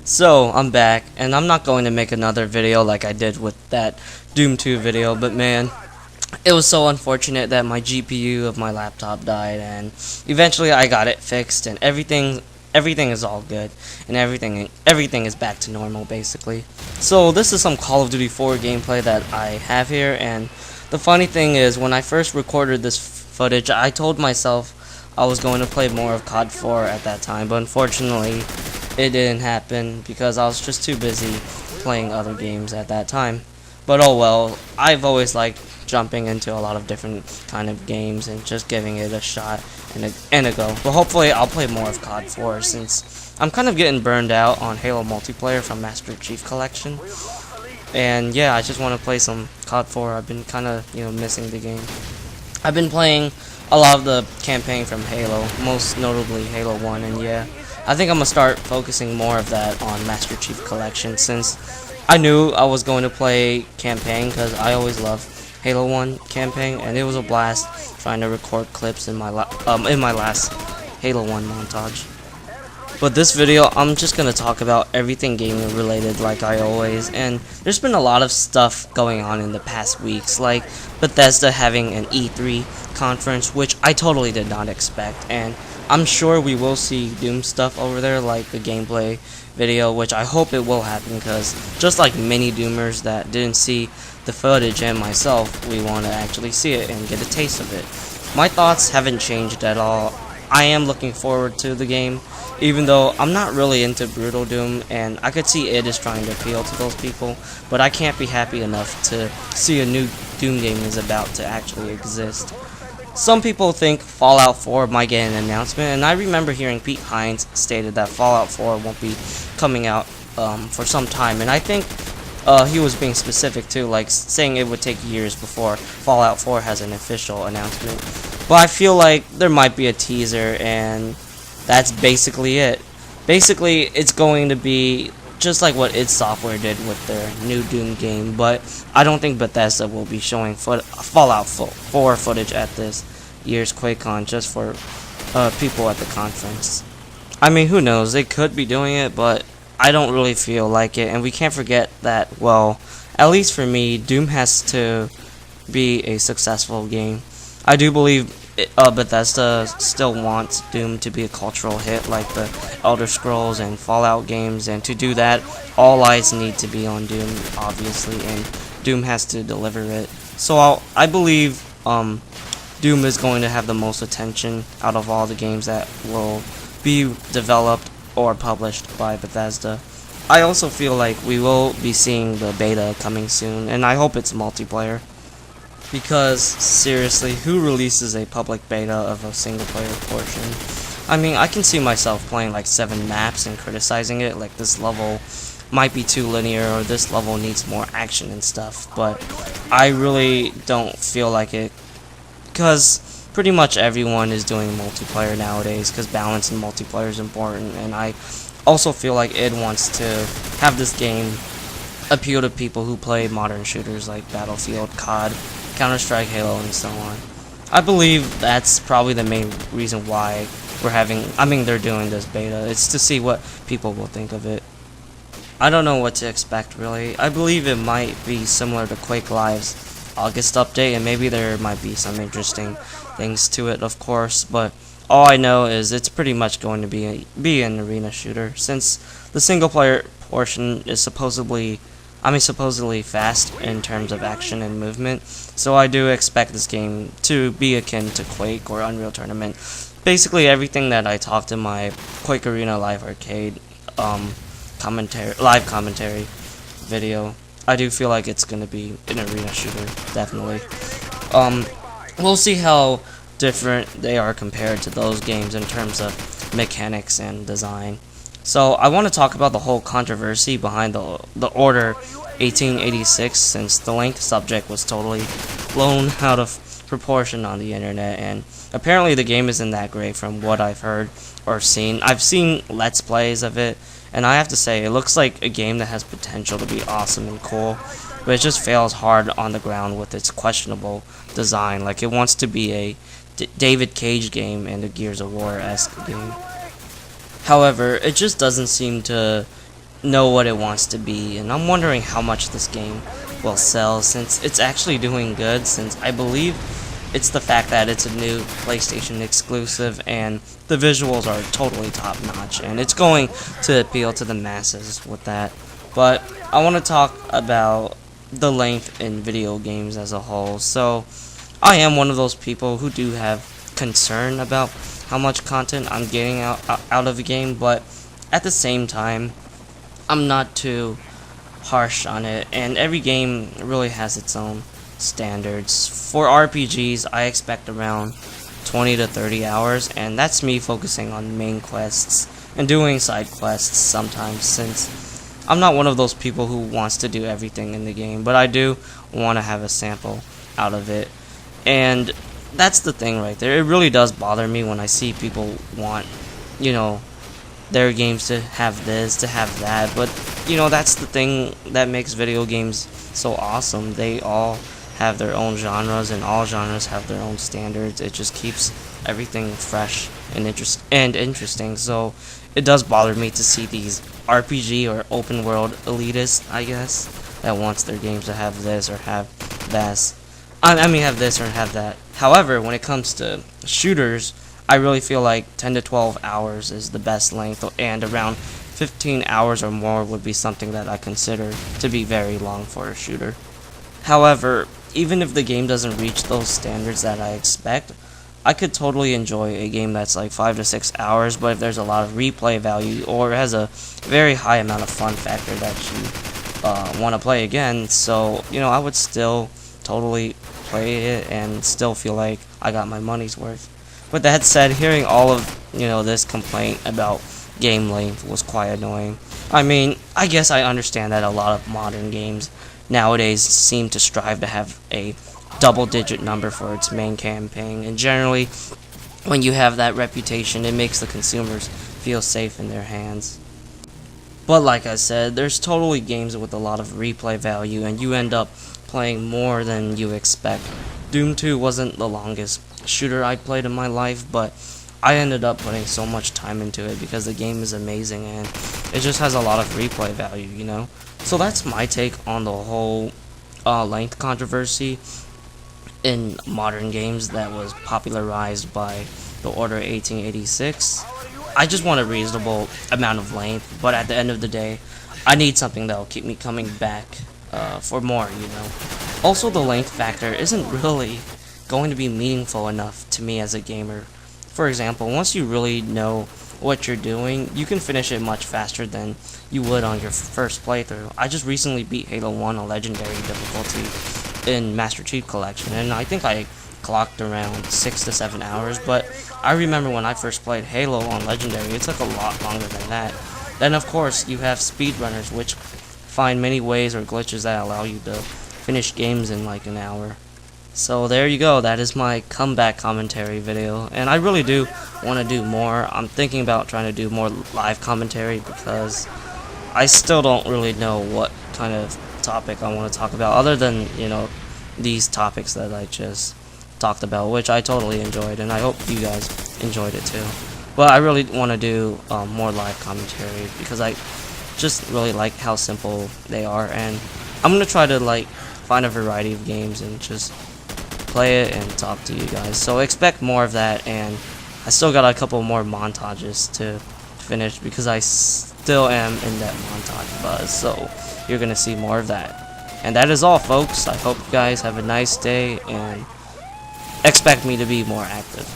So, I'm back, and I'm not going to make another video like I did with that Doom 2 video, but man, it was so unfortunate that my GPU of my laptop died, and eventually I got it fixed, and everything is all good, and everything is back to normal, basically. So, this is some Call of Duty 4 gameplay that I have here, and the funny thing is, when I first recorded this footage, I told myself I was going to play more of COD 4 at that time, but unfortunately it didn't happen because I was just too busy playing other games at that time. But oh well, I've always liked jumping into a lot of different kind of games and just giving it a shot and a go. But hopefully I'll play more of COD 4 since I'm kind of getting burned out on Halo multiplayer from Master Chief Collection. And yeah, I just want to play some COD 4. I've been kind of, missing the game. I've been playing a lot of the campaign from Halo, most notably Halo 1, and yeah, I think I'm going to start focusing more of that on Master Chief Collection since I knew I was going to play campaign because I always loved Halo 1 campaign, and it was a blast trying to record clips in my last Halo 1 montage. But this video, I'm just going to talk about everything gaming related like I always, and there's been a lot of stuff going on in the past weeks, like Bethesda having an E3 conference, which I totally did not expect, and I'm sure we will see Doom stuff over there, like the gameplay video, which I hope it will happen, because just like many Doomers that didn't see the footage and myself, we want to actually see it and get a taste of it. My thoughts haven't changed at all. I am looking forward to the game, even though I'm not really into Brutal Doom, and I could see it is trying to appeal to those people, but I can't be happy enough to see a new Doom game is about to actually exist. Some people think Fallout 4 might get an announcement, and I remember hearing Pete Hines stated that Fallout 4 won't be coming out for some time, and I think he was being specific too, like saying it would take years before Fallout 4 has an official announcement. But I feel like there might be a teaser, and that's basically it. Basically, it's going to be just like what id Software did with their new Doom game, but I don't think Bethesda will be showing Fallout 4 footage at this year's QuakeCon just for people at the conference. I mean, who knows, they could be doing it, but I don't really feel like it, and we can't forget that, well, at least for me, Doom has to be a successful game. I do believe Bethesda still wants Doom to be a cultural hit like the Elder Scrolls and Fallout games, and to do that, all eyes need to be on Doom, obviously, and Doom has to deliver it. So I believe Doom is going to have the most attention out of all the games that will be developed or published by Bethesda. I also feel like we will be seeing the beta coming soon, and I hope it's multiplayer. Because, seriously, who releases a public beta of a single player portion? I mean, I can see myself playing like 7 maps and criticizing it, like this level might be too linear or this level needs more action and stuff, but I really don't feel like it, because pretty much everyone is doing multiplayer nowadays, because balance in multiplayer is important, and I also feel like id wants to have this game appeal to people who play modern shooters like Battlefield, COD, Counter-Strike, Halo, and so on. I believe that's probably the main reason why they're doing this beta. It's to see what people will think of it. I don't know what to expect, really. I believe it might be similar to Quake Live's August update, and maybe there might be some interesting things to it, of course, but all I know is it's pretty much going to be an arena shooter, since the single-player portion is supposedly fast in terms of action and movement, so I do expect this game to be akin to Quake or Unreal Tournament. Basically everything that I talked in my Quake Arena Live Arcade live commentary video, I do feel like it's going to be an arena shooter, definitely. We'll see how different they are compared to those games in terms of mechanics and design. So I want to talk about the whole controversy behind the Order 1886, since the length subject was totally blown out of proportion on the internet, and apparently the game isn't that great from what I've heard or seen. I've seen Let's Plays of it, and I have to say, it looks like a game that has potential to be awesome and cool, but it just fails hard on the ground with its questionable design. Like, it wants to be a David Cage game and a Gears of War-esque game. However, it just doesn't seem to know what it wants to be, and I'm wondering how much this game will sell, since it's actually doing good, since I believe it's the fact that it's a new PlayStation exclusive and the visuals are totally top notch, and it's going to appeal to the masses with that. But I want to talk about the length in video games as a whole. So I am one of those people who do have concern about how much content I'm getting out of a game, but at the same time, I'm not too harsh on it, and every game really has its own standards. For RPGs, I expect around 20 to 30 hours, and that's me focusing on main quests and doing side quests sometimes, since I'm not one of those people who wants to do everything in the game, but I do want to have a sample out of it. And that's the thing right there. It really does bother me when I see people want, their games to have this, to have that, but, that's the thing that makes video games so awesome. They all have their own genres, and all genres have their own standards. It just keeps everything fresh and interesting. So it does bother me to see these RPG or open world elitists, I guess, that wants their games to have this or have that. Have this or have that. However, when it comes to shooters, I really feel like 10 to 12 hours is the best length, and around 15 hours or more would be something that I consider to be very long for a shooter. However, even if the game doesn't reach those standards that I expect, I could totally enjoy a game that's like 5 to 6 hours, but if there's a lot of replay value or has a very high amount of fun factor that you want to play again, so, I would still totally play it and still feel like I got my money's worth. With that said, hearing all of, this complaint about game length was quite annoying. I guess I understand that a lot of modern games nowadays seem to strive to have a double-digit number for its main campaign, and generally, when you have that reputation, it makes the consumers feel safe in their hands. But like I said, there's totally games with a lot of replay value, and you end up playing more than you expect. Doom 2 wasn't the longest shooter I played in my life, but I ended up putting so much time into it because the game is amazing and it just has a lot of replay value, So that's my take on the whole length controversy in modern games that was popularized by the Order 1886. I just want a reasonable amount of length, but at the end of the day, I need something that will keep me coming back for more, Also, the length factor isn't really going to be meaningful enough to me as a gamer. For example, once you really know what you're doing, you can finish it much faster than you would on your first playthrough. I just recently beat Halo 1 on Legendary difficulty in Master Chief Collection, and I think I clocked around 6 to 7 hours, but I remember when I first played Halo on Legendary, it took a lot longer than that. Then of course, you have speedrunners, which find many ways or glitches that allow you to finish games in like an hour. So there you go, that is my comeback commentary video, and I really do want to do more. I'm thinking about trying to do more live commentary because I still don't really know what kind of topic I want to talk about, other than, these topics that I just talked about, which I totally enjoyed, and I hope you guys enjoyed it too. But I really want to do more live commentary because I just really like how simple they are, and I'm going to try to find a variety of games and just play it and talk to you guys. So expect more of that, and I still got a couple more montages to finish because I still am in that montage buzz, so you're gonna see more of that. And that is all, folks. I hope you guys have a nice day and expect me to be more active.